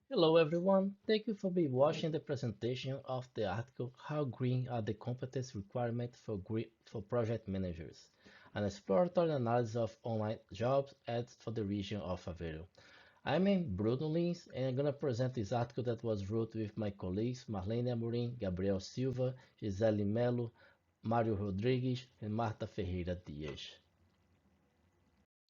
Hello everyone, thank you for watching the presentation of the article How Green Are the Competence Requirements for Project Managers, an exploratory analysis of online jobs ads for the region of Aveiro. I'm Bruno and I'm going to present this article that was wrote with my colleagues Marlene AMORIM, Gabriel SILVA, Gisela MELLO, Mário Rodrigues, and Marta Ferreira Dias.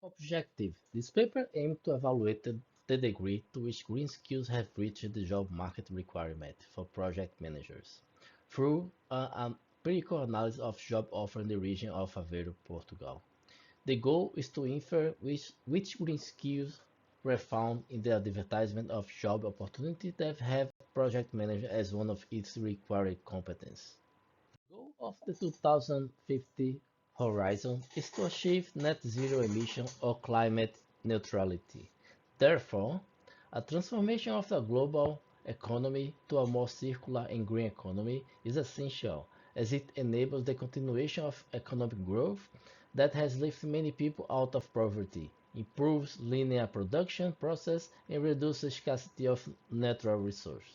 Objective: this paper aimed to evaluate the degree to which green skills have reached the job market requirement for project managers through an empirical analysis of job offer in the region of Aveiro, Portugal. The goal is to infer which green skills were found in the advertisement of job opportunities that have project manager as one of its required competence. Goal of the 2050 horizon is to achieve net zero emission or climate neutrality. Therefore, a transformation of the global economy to a more circular and green economy is essential as it enables the continuation of economic growth that has lifted many people out of poverty, improves linear production process, and reduces scarcity of natural resources.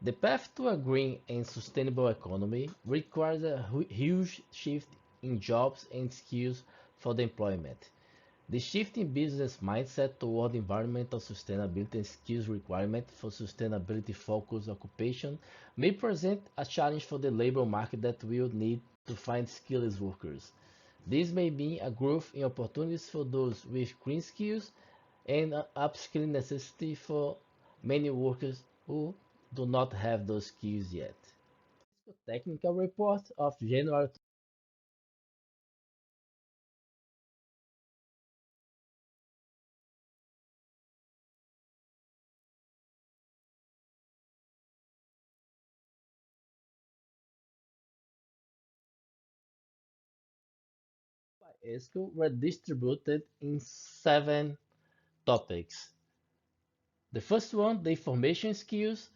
The path to a green and sustainable economy requires a huge shift in jobs and skills for the employment. The shift in business mindset toward environmental sustainability and skills requirement for sustainability-focused occupation may present a challenge for the labor market that will need to find skilled workers. This may mean a growth in opportunities for those with green skills and an upskilling necessity for many workers who do not have those skills yet. Technical report of January by ESCO were distributed in 7 topics. The first one, the information skills,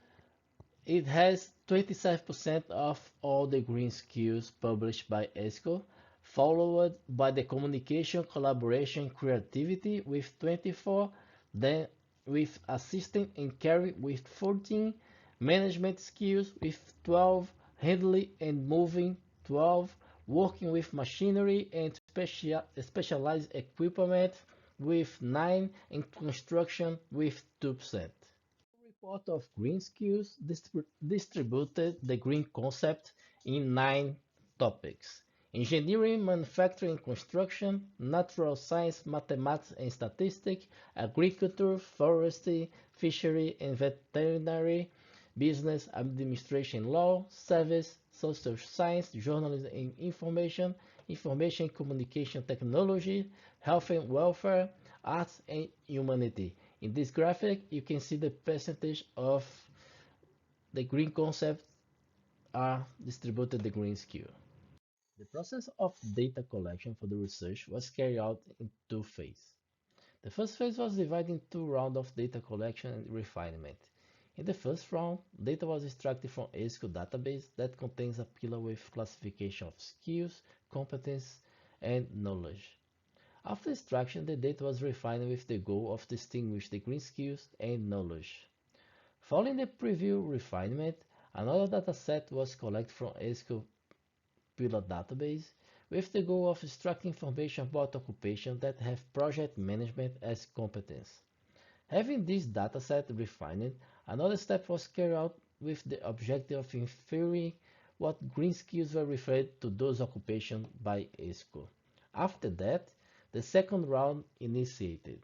it has 27% of all the green skills published by ESCO, followed by the communication, collaboration, creativity with 24, then with assisting and caring with 14, management skills with 12, handling and moving 12, working with machinery and specialized equipment with 9, and construction with 2%. Report of green skills distributed the green concept in 9 topics: engineering, manufacturing, construction, natural science, mathematics and statistics, agriculture, forestry, fishery and veterinary, business, administration, law, service, social science, journalism and information, information communication technology, health and welfare, arts and humanity. In this graphic, you can see the percentage of the green concepts are distributed the green skill. The process of data collection for the research was carried out in 2 phases. The first phase was divided in 2 rounds of data collection and refinement. In the first round, data was extracted from ESCO database that contains a pillar with classification of skills, competence, and knowledge. After extraction, the data was refined with the goal of distinguish the green skills and knowledge. Following the preview refinement, another dataset was collected from ESCO pillar database with the goal of extracting information about occupation that have project management as competence. Having this dataset refined, another step was carried out with the objective of inferring what green skills were referred to those occupations by ESCO. After that, the second round initiated.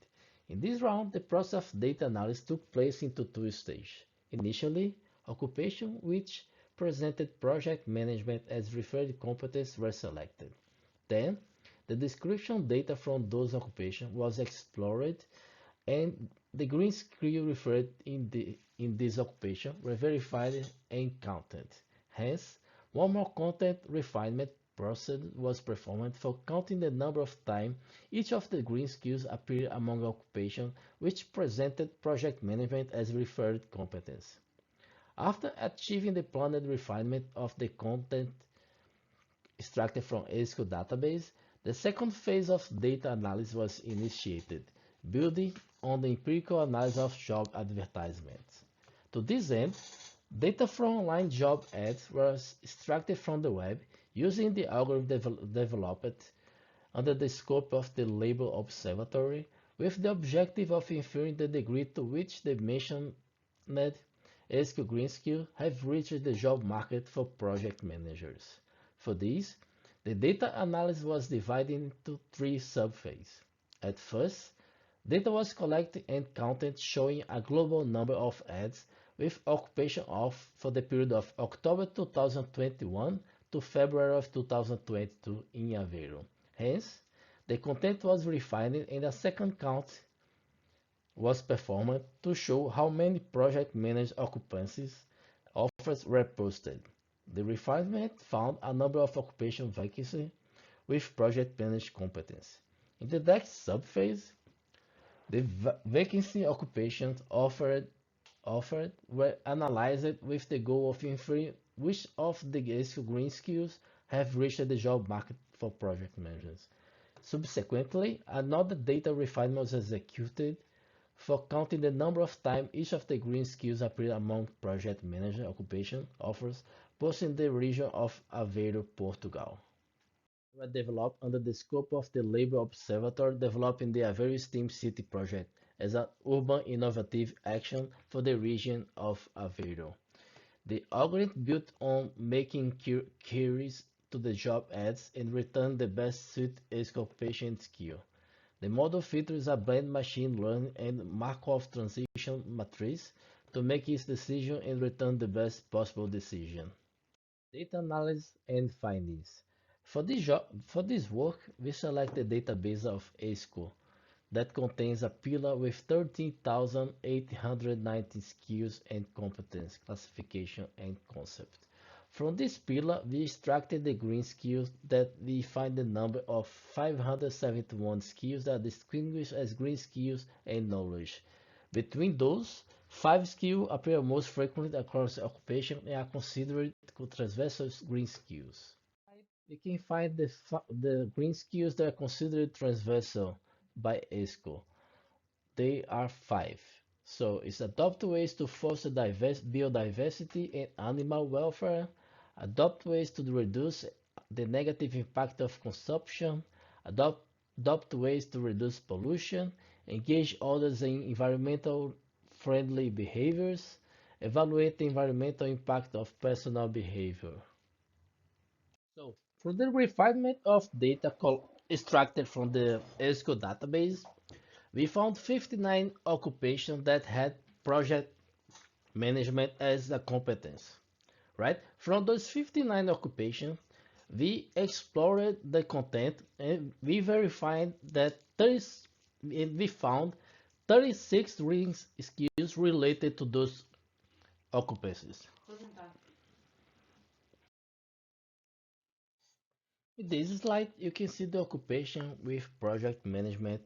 In this round, the process of data analysis took place into 2 stages. Initially, occupation which presented project management as referred competence were selected. Then, the description data from those occupations was explored and the green skill referred in this occupation were verified and counted. Hence, one more content refinement process was performed for counting the number of times each of the green skills appeared among occupations which presented project management as referred competence. After achieving the planned refinement of the content extracted from ESCO database, the second phase of data analysis was initiated, building on the empirical analysis of job advertisements. To this end, data from online job ads was extracted from the web using the algorithm developed under the scope of the Labor Observatory, with the objective of inferring the degree to which the mentioned ESCO green skills have reached the job market for project managers. For this, the data analysis was divided into three subphases. At first, data was collected and counted showing a global number of ads with occupation for the period of October 2021 to February of 2022 in Aveiro. Hence, the content was refined and a second count was performed to show how many project managed occupancies offers were posted. The refinement found a number of occupation vacancies with project managed competence. In the next subphase, the vacancy occupations offered were analyzed with the goal of inferring which of the ESCO green skills have reached the job market for project managers. Subsequently, another data refinement was executed for counting the number of times each of the green skills appeared among project manager occupation offers posted in the region of Aveiro, Portugal. Were developed under the scope of the Labor Observatory developing the Aveiro STEAM City project as an urban innovative action for the region of Aveiro. The algorithm built on making queries to the job ads and return the best suited occupation skill. The model features a blend machine learning and Markov transition matrix to make its decision and return the best possible decision. Data analysis and findings. For this work, we select the database of ESCO that contains a pillar with 13,890 skills and competence classification and concept. From this pillar, we extracted the green skills that we find the number of 571 skills that are distinguished as green skills and knowledge. Between those, 5 skills appear most frequently across the occupation and are considered transversal green skills. We can find the green skills that are considered transversal by ESCO. They are 5. So it's adopt ways to foster biodiversity and animal welfare, adopt ways to reduce the negative impact of consumption, adopt ways to reduce pollution, engage others in environmental friendly behaviors, evaluate the environmental impact of personal behavior. So, for the refinement of data extracted from the ESCO database, we found 59 occupations that had project management as a competence, right? From those 59 occupations, we explored the content and we verified that we found 36 reading skills related to those occupancies. In this slide, you can see the occupation with project management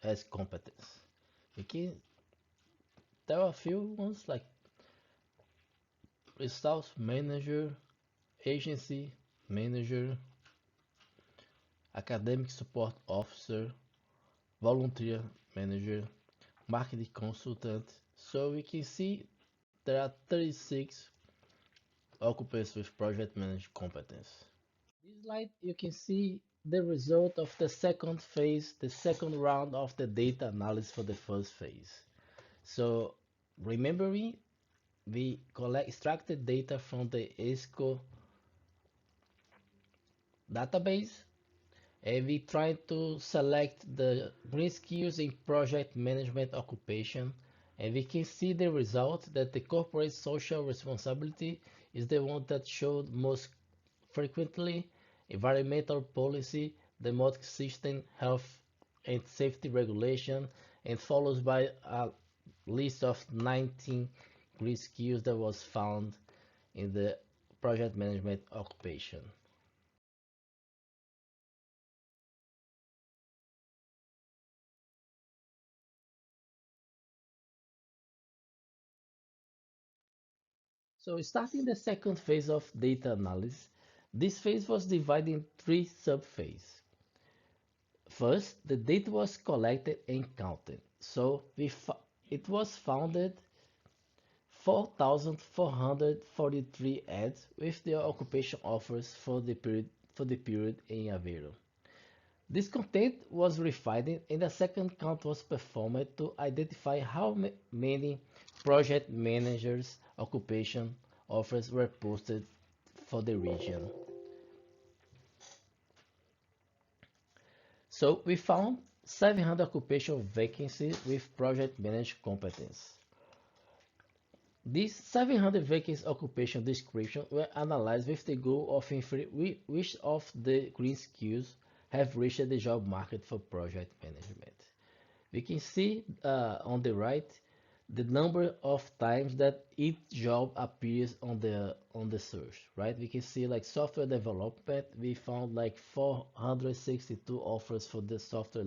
as competence. You can there are a few ones like resource manager, agency manager, academic support officer, volunteer manager, marketing consultant. So we can see there are 36 occupants with project management competence. This slide you can see the result of the second phase, the second round of the data analysis for the first phase. So remembering we extracted data from the ESCO database and we tried to select the green skills in project management occupation, and we can see the result that the corporate social responsibility is the one that showed most frequently, environmental policy, democratic system, health and safety regulation, and followed by a list of 19 green skills that was found in the project management occupation. So starting the second phase of data analysis, this phase was divided in 3 subphases. First, the data was collected and counted. So it was founded 4,443 ads with their occupation offers for the period in Aveiro. This content was refined and a second count was performed to identify how many project managers' occupation offers were posted for the region. So we found 700 occupational vacancies with project manager competence. These 700 vacancy occupation descriptions were analyzed with the goal of inferring which of the green skills have reached the job market for project management. We can see on the right the number of times that each job appears on the search, right? We can see like software development, we found like 462 offers for the software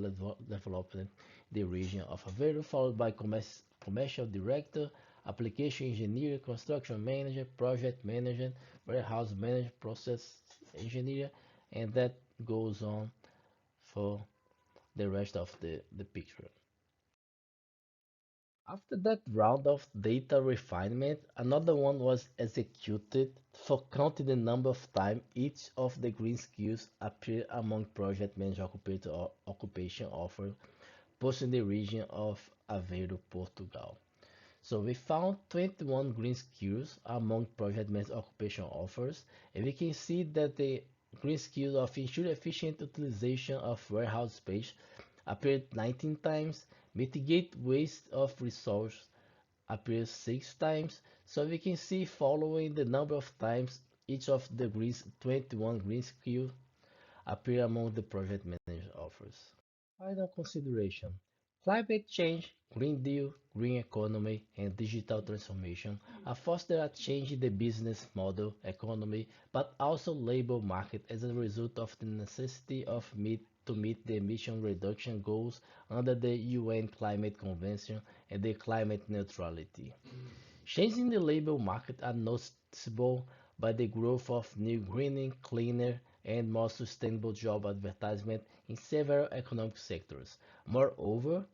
development in the region of Aveiro, followed by commercial director, application engineer, construction manager, project manager, warehouse manager, process engineer, and that goes on for the rest of the picture. After that round of data refinement, another one was executed for counting the number of times each of the green skills appear among project manager occupation offer posted in the region of Aveiro, Portugal. So we found 21 green skills among project manager occupation offers, and we can see that the green skills of ensure efficient utilization of warehouse space appeared 19 times, mitigate waste of resource appears 6 times. So we can see following the number of times each of the 21 green skills appear among the project manager offers. Final consideration. Climate change, Green Deal, green economy, and digital transformation are foster a change in the business model, economy, but also labor market as a result of the necessity to meet the emission reduction goals under the UN Climate Convention and the climate neutrality. Changes in the labor market are noticeable by the growth of new greener, cleaner, and more sustainable job advertisement in several economic sectors. Moreover,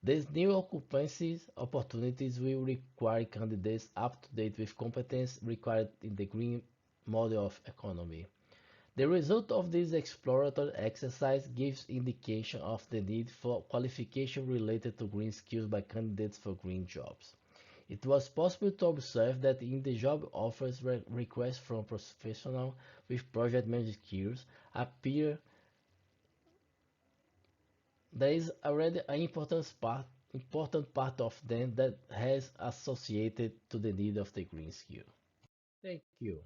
these new occupancy opportunities will require candidates up to date with competence required in the green model of economy. The result of this exploratory exercise gives indication of the need for qualification related to green skills by candidates for green jobs. It was possible to observe that in the job offers requests from professionals with project management skills appear there is already an important part of them that has associated to the need of the green skill. Thank you.